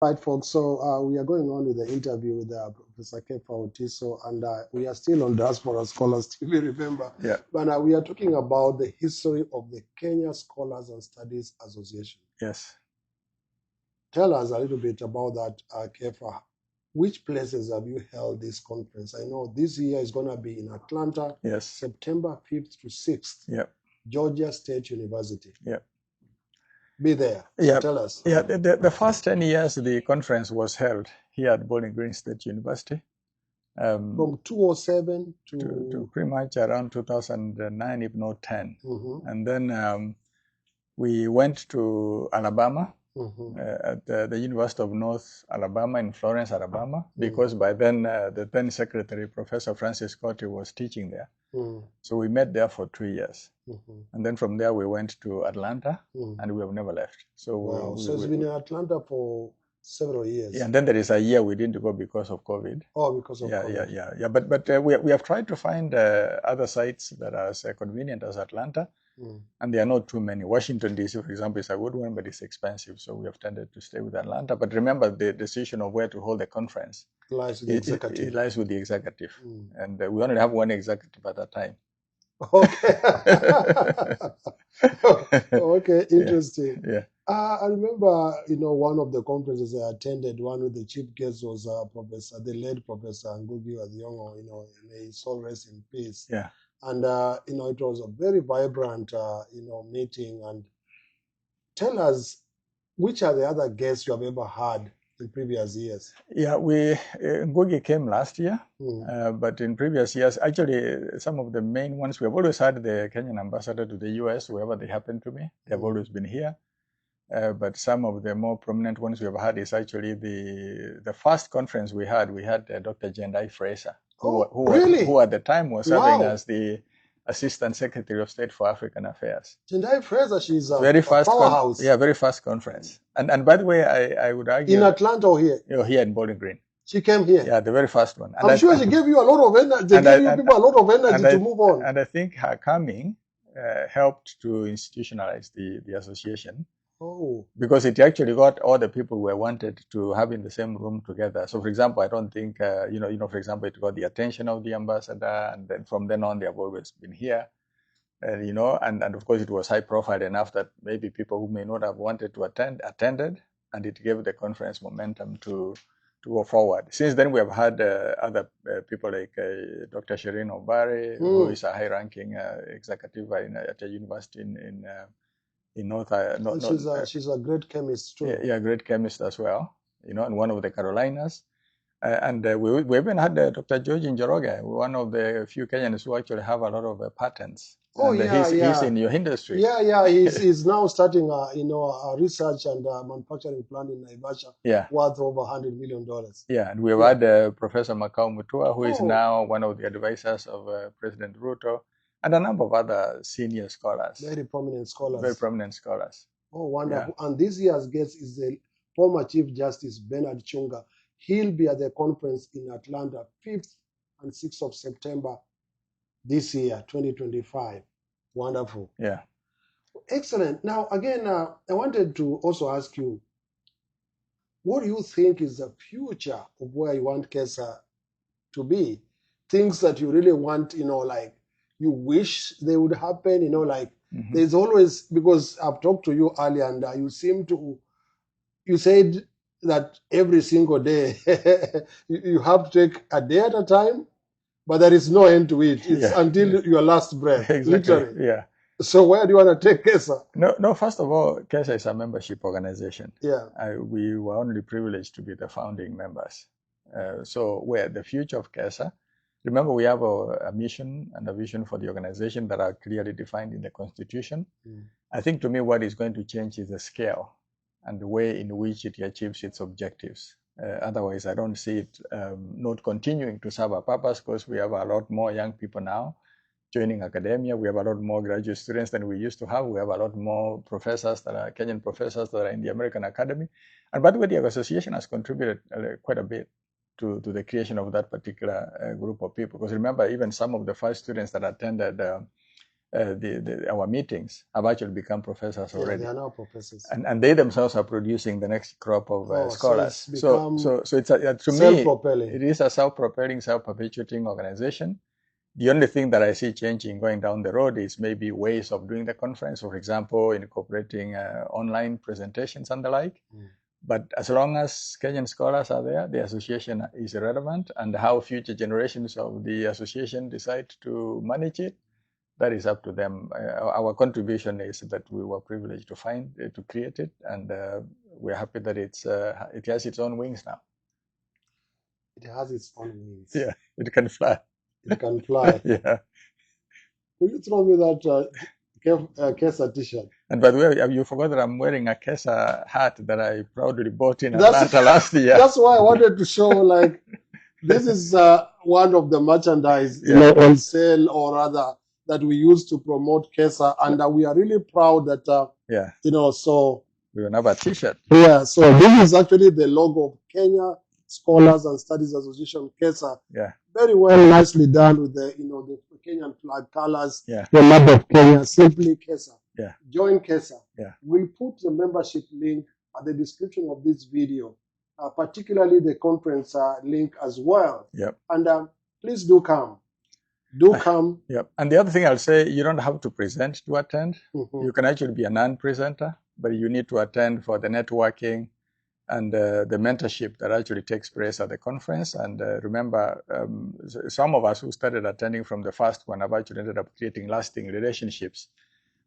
Right, folks. So we are going on with the interview with Professor Kefa Otiso, and we are still on Diaspora Scholars TV, remember? Yeah. But we are talking about the history of the Kenya Scholars and Studies Association. Yes. Tell us a little bit about that, Kefa. Which places have you held this conference? I know this year is going to be in Atlanta, Yes. September 5th to 6th, Yeah. Georgia State University. Yeah. Be there. Yeah. So tell us. Yeah. The first 10 years, the conference was held here at Bowling Green State University. From 2007 to pretty much around 2009, if not 10. And then we went to Alabama, at the University of North Alabama in Florence, Alabama, because by then the then Secretary, Professor Francis Koti, was teaching there. So we met there for 2 years. And then from there we went to Atlanta, and we have never left. So wow. So it's been in Atlanta for several years. Yeah, and then there is a year we didn't go because of COVID. Oh, because of COVID. Yeah. But we have tried to find other sites that are as convenient as Atlanta, and there are not too many. Washington, D.C., for example, is a good one, but it's expensive, so we have tended to stay with Atlanta. But remember, the decision of where to hold the conference lies with the executive. It lies with the executive, and we only have one executive at that time. Okay. Okay, interesting. Yeah. I remember, one of the conferences I attended, one of the chief guests was the late Professor Ngugi Adhiongo, may his soul rest in peace. Yeah. And, it was a very vibrant, meeting. And tell us, which are the other guests you have ever had in previous years? Yeah, Ngugi came last year, but in previous years, actually, some of the main ones, we have always had the Kenyan ambassador to the US, wherever they happen to be. They have always been here. But some of the more prominent ones we have had is actually the first conference we had Dr. Jendai Fraser, who at the time was serving as the Assistant Secretary of State for African Affairs. Jendai Fraser, she's a powerhouse. Very fast conference. And by the way, I would argue... In Atlanta or here? Here in Bowling Green. She came here? Yeah, the very first one. And I'm sure she gave you a lot of energy. They gave you people a lot of energy to move on. And I think her coming helped to institutionalize the association. Oh. Because it actually got all the people we wanted to have in the same room together. So, for example, I don't think, for example, it got the attention of the ambassador, and then from then on, they have always been here, and of course, it was high profile enough that maybe people who may not have wanted to attended, and it gave the conference momentum to go forward. Since then, we have had other people like Dr. Shireen Obare, who is a high-ranking executive at a university in North. She's a great chemist too. Yeah, great chemist as well. In one of the Carolinas, and we even had Dr. George Njoroge, one of the few Kenyans who actually have a lot of patents. Oh, he's in your industry. Yeah. He's now starting a research and manufacturing plant in Naivasha. Yeah. Worth over $100 million. Yeah, and we've had Professor Makau Mutua, who is now one of the advisors of President Ruto. And a number of other senior scholars. Very prominent scholars. Very prominent scholars. Oh, wonderful. Yeah. And this year's guest is the former Chief Justice Bernard Chunga. He'll be at the conference in Atlanta, 5th and 6th of September this year, 2025. Wonderful. Yeah. Excellent. Now, again, I wanted to also ask you, what do you think is the future of where you want KESSA to be? Things that you really want, like, you wish they would happen, there's always, because I've talked to you earlier and you said that every single day you have to take a day at a time, but there is no end to it. It's until your last breath, literally. Yeah. So where do you want to take KESSA? No, first of all, KESSA is a membership organization. Yeah. We were only privileged to be the founding members. So where the future of KESSA, remember, we have a mission and a vision for the organization that are clearly defined in the Constitution. I think, to me, what is going to change is the scale and the way in which it achieves its objectives. Otherwise, I don't see it not continuing to serve a purpose, because we have a lot more young people now joining academia. We have a lot more graduate students than we used to have. We have a lot more professors Kenyan professors that are in the American Academy. And by the way, the association has contributed quite a bit to the creation of that particular group of people. Because remember, even some of the first students that attended our meetings have actually become professors Yeah, already. they are now professors. And they themselves are producing the next crop of scholars. So it's to me, it is a self-propelling, self-perpetuating organization. The only thing that I see changing going down the road is maybe ways of doing the conference, for example, incorporating online presentations and the like. But as long as Kenyan scholars are there, the association is relevant, and how future generations of the association decide to manage it, that is up to them. Our contribution is that we were privileged to to create it, and we're happy that it has its own wings now. It has its own wings. Yeah, it can fly. It can fly. Yeah. Will you throw me that KESSA t-shirt? And by the way, you forgot that I'm wearing a KESSA hat that I proudly bought in Atlanta last year. That's why I wanted to show, like, this is one of the merchandise on sale, or rather, that we use to promote KESSA, and we are really proud that, so we will have a t-shirt. Yeah, so this is actually the logo of Kenya Scholars and Studies Association, KESSA. Yeah. Very well, nicely done with the, the Kenyan flag colors, yeah. the map of Kenya, simply KESSA. Yeah. Join KESSA. Yeah. We'll put the membership link at the description of this video, particularly the conference link as well. Yep. And please do come. Do come. Yep. And the other thing I'll say, you don't have to present to attend. You can actually be a non-presenter, but you need to attend for the networking and the mentorship that actually takes place at the conference. And remember, some of us who started attending from the first one have actually ended up creating lasting relationships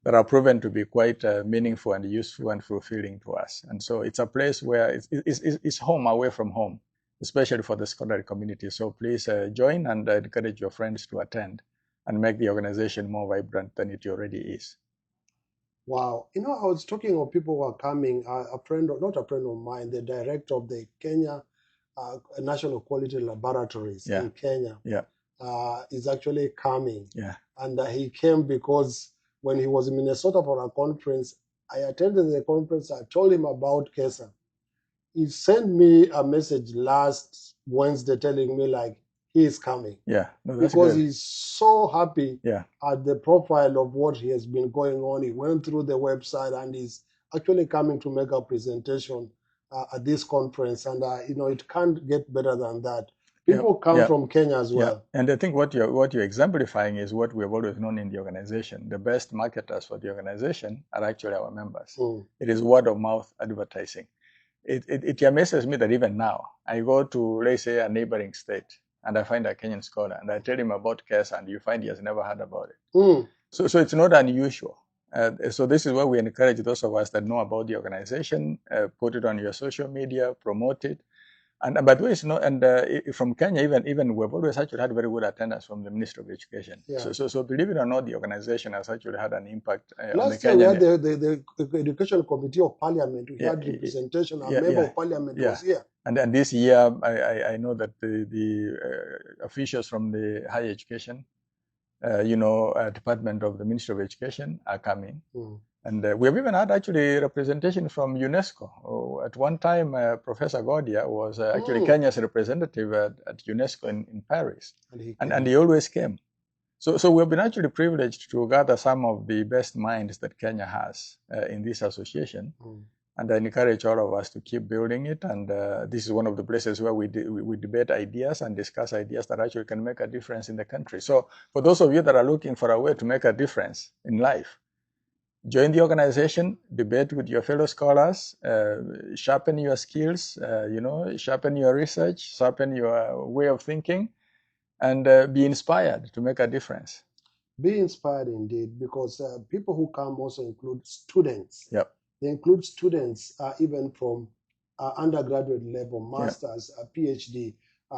that are proven to be quite meaningful and useful and fulfilling to us. And so it's a place where it's home away from home, especially for the scholarly community. So please join and encourage your friends to attend and make the organization more vibrant than it already is. Wow. I was talking of people who are coming, not a friend of mine, the director of the Kenya National Quality Laboratories in Kenya is actually coming. Yeah. And he came because when he was in Minnesota for a conference, I attended the conference, I told him about KESSA. He sent me a message last Wednesday telling me, like, he is coming. Yeah, no, that's because good. He's so happy at the profile of what he has been going on. He went through the website and he's actually coming to make a presentation at this conference. And it can't get better than that. People come from Kenya as well. And I think what you're exemplifying is what we've always known in the organization. The best marketers for the organization are actually our members. It is word of mouth advertising. It amazes me that even now, I go to, let's say, a neighboring state, and I find a Kenyan scholar, and I tell him about KESSA, and you find he has never heard about it. So it's not unusual. So this is where we encourage those of us that know about the organization, put it on your social media, promote it. And by the way, from Kenya, even we've always actually had very good attendance from the Ministry of Education. Yeah. So believe it or not, the organization has actually had an impact. Last year, we had the Education Committee of Parliament. We had representation. A member of Parliament was here. And then this year, I know that the officials from the higher education, department of the Ministry of Education are coming. And we have even had actually representation from UNESCO. At one time, Professor Godia was actually Kenya's representative at UNESCO in Paris. And he always came. So we've been actually privileged to gather some of the best minds that Kenya has in this association. And I encourage all of us to keep building it. And this is one of the places where we debate ideas and discuss ideas that actually can make a difference in the country. So for those of you that are looking for a way to make a difference in life, join the organization, debate with your fellow scholars, sharpen your skills, sharpen your research, sharpen your way of thinking, and be inspired to make a difference. Be inspired indeed, because people who come also include students. Yep. They include students even from undergraduate level, masters, PhD.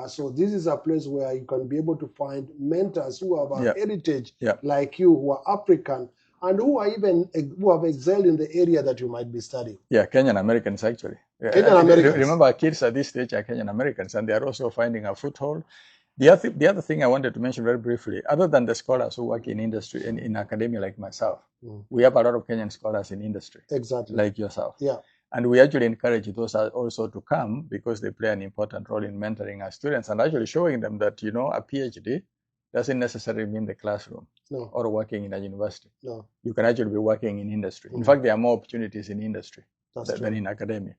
So this is a place where you can be able to find mentors who have a heritage like you, who are African, and who have excelled in the area that you might be studying. Yeah, Kenyan Americans actually. Kenyan Americans. Remember, kids at this stage are Kenyan Americans, and they are also finding a foothold. The other thing I wanted to mention very briefly, other than the scholars who work in industry, in academia like myself, we have a lot of Kenyan scholars in industry. Exactly. Like yourself. Yeah. And we actually encourage those also to come because they play an important role in mentoring our students and actually showing them that, a PhD doesn't necessarily mean the classroom or working in a university. You can actually be working in industry. In fact, there are more opportunities in industry than in academia.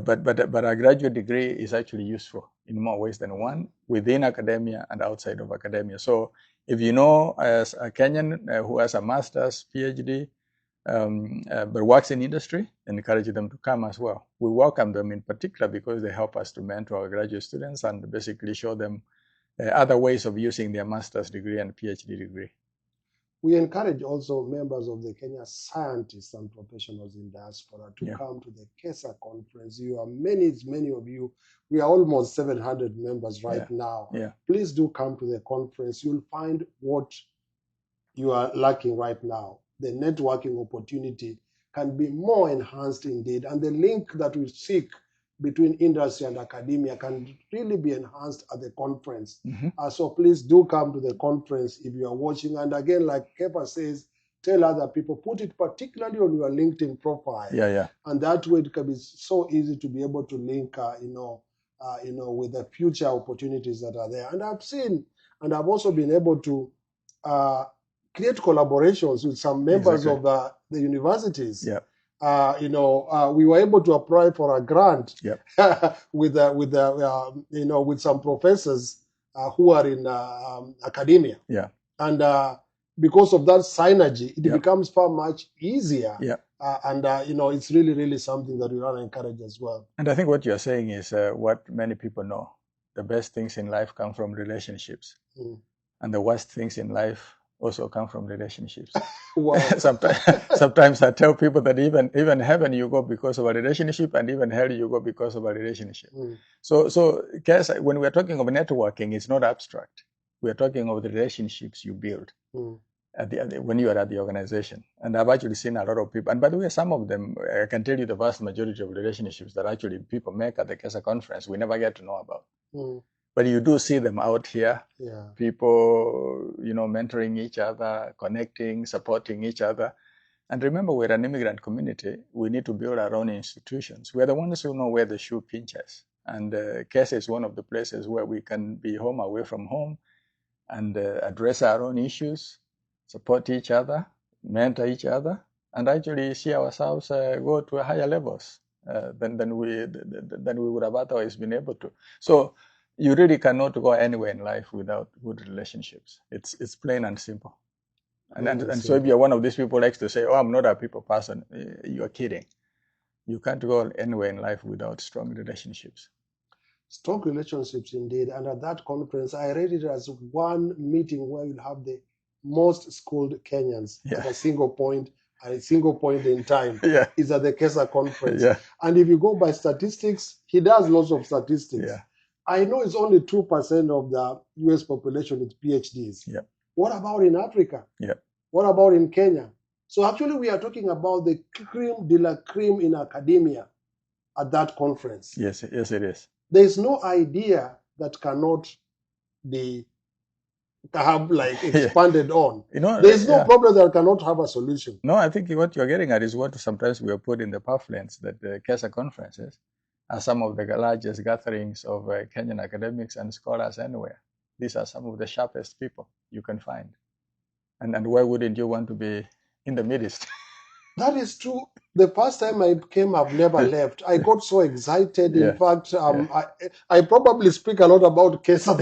But a graduate degree is actually useful in more ways than one, within academia and outside of academia. So if you know as a Kenyan who has a master's, PhD, but works in industry, encourage them to come as well. We welcome them in particular because they help us to mentor our graduate students and basically show them other ways of using their master's degree and PhD degree. We encourage also members of the Kenya scientists and professionals in diaspora to come to the KESSA conference. You are many of you. We are almost 700 members right now. Please do come to the conference. You'll find what you are lacking right now. The networking opportunity can be more enhanced indeed. And the link that we seek between industry and academia can really be enhanced at the conference. So please do come to the conference if you are watching. And again, like Kefa says, tell other people, put it particularly on your LinkedIn profile. And that way it can be so easy to be able to link, with the future opportunities that are there. And I've seen, and I've also been able to create collaborations with some members of the universities. We were able to apply for a grant with some professors who are in academia. And because of that synergy, it becomes far much easier. It's really, really something that we want to encourage as well. And I think what you're saying is what many people know. The best things in life come from relationships. And the worst things in life also come from relationships. Sometimes I tell people that even heaven you go because of a relationship, and even hell you go because of a relationship. So guys, when we're talking of networking, it's not abstract. We're talking of the relationships you build when you are at the organization. And I've actually seen a lot of people, and by the way, some of them, I can tell you the vast majority of relationships that actually people make at the KESSA conference, we never get to know about. But you do see them out here, people, mentoring each other, connecting, supporting each other. And remember, we're an immigrant community. We need to build our own institutions. We're the ones who know where the shoe pinches. And KESSA is one of the places where we can be home away from home and address our own issues, support each other, mentor each other, and actually see ourselves go to higher levels than we would have otherwise been able to. So you really cannot go anywhere in life without good relationships. It's plain and simple. And so if you're one of these people who likes to say, oh, I'm not a people person, you're kidding. You can't go anywhere in life without strong relationships. Strong relationships indeed. And at that conference, I read it as one meeting where you'll have the most schooled Kenyans at a single point, at a single point in time is at the KESSA conference. And if you go by statistics, he does lots of statistics. I know it's only 2% of the US population with PhDs. What about in Africa? What about in Kenya? So actually we are talking about the cream de la cream in academia at that conference. Yes, it is. There is no idea that cannot be expanded on. There is no problem that cannot have a solution. No, I think what you're getting at is what sometimes we have put in the pamphlets, that the KESSA conferences are some of the largest gatherings of Kenyan academics and scholars anywhere. These are some of the sharpest people you can find. And why wouldn't you want to be in the midst? That is true. The first time I came, I've never left. I got so excited. In fact, I probably speak a lot about KESSA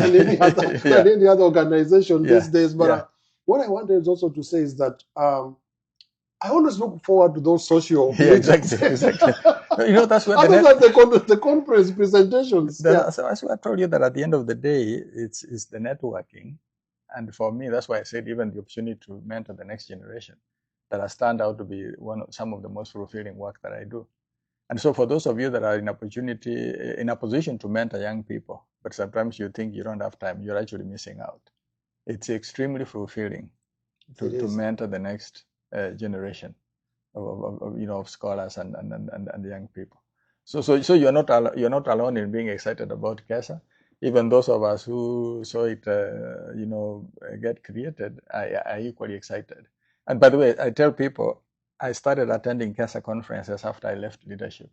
than any other organization these days. But what I wanted also to say is that I always look forward to those social meetings. Exactly. That's where the conference presentations. So as I told you, that at the end of the day, it's the networking. And for me, that's why I said even the opportunity to mentor the next generation, that I stand out to be some of the most fulfilling work that I do. And so for those of you that are in a position to mentor young people, but sometimes you think you don't have time, you're actually missing out. It's extremely fulfilling to mentor the next generation of scholars and young people. So you're not alone in being excited about KESSA. Even those of us who saw it, get created, are equally excited. And by the way, I tell people, I started attending KESSA conferences after I left leadership.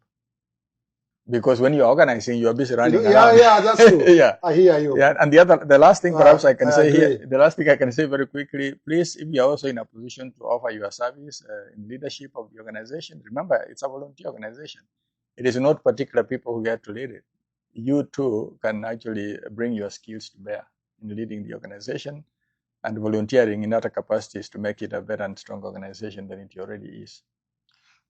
Because when you're organizing, you're busy running around. Yeah, that's true. Yeah, I hear you. Yeah, and the last thing perhaps I can say agree. here, the last thing I can say very quickly, please, if you're also in a position to offer your service in leadership of the organization, remember it's a volunteer organization. It is not particular people who get to lead it. You too can actually bring your skills to bear in leading the organization and volunteering in other capacities to make it a better and stronger organization than it already is.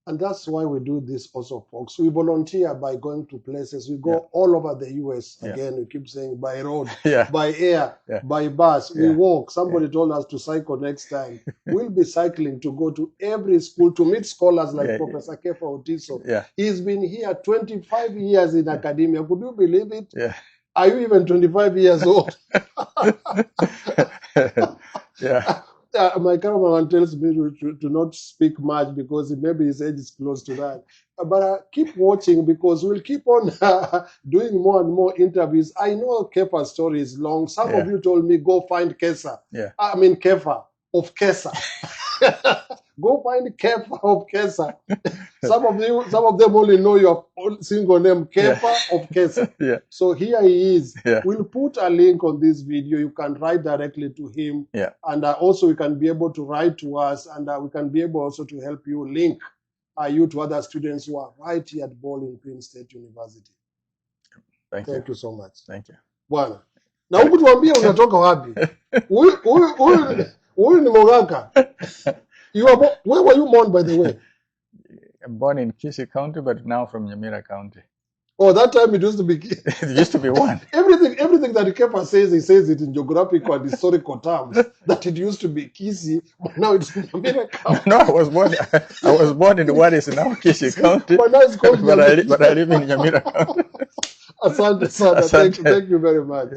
And that's why we do this also, folks. We volunteer by going to places. We go all over the U.S. Again, we keep saying by road, by air, by bus. We walk. Somebody told us to cycle next time. We'll be cycling to go to every school to meet scholars like Professor Kefa Otiso. He's been here 25 years in academia. Could you believe it? Are you even 25 years old? My cameraman tells me to not speak much because maybe his age is close to that. But keep watching because we'll keep on doing more and more interviews. I know Kefa's story is long. Some of you told me go find KESSA. I mean Kefa of KESSA. Go find Kefa of KESSA. Some of them only know your single name, Kefa of KESSA. So here he is. We'll put a link on this video. You can write directly to him. And also we can be able to write to us, and we can be able also to help you link you to other students who are right here at Bowling Green State University. Thank you so much. Thank you. Bwana. Na huku tuambie unatoka wapi? Huyu ni Mogaka. Where were you born, by the way? I'm born in Kisii County, but now from Nyamira County. Oh, that time it used to be. It used to be one. Everything that Kefa says, he says it in geographical and historical terms. That it used to be Kisii, but now it's Nyamira County. No, I was born in what is now Kisii County. But now it's called but I live in Nyamira County. Asante sana. Thank you very much.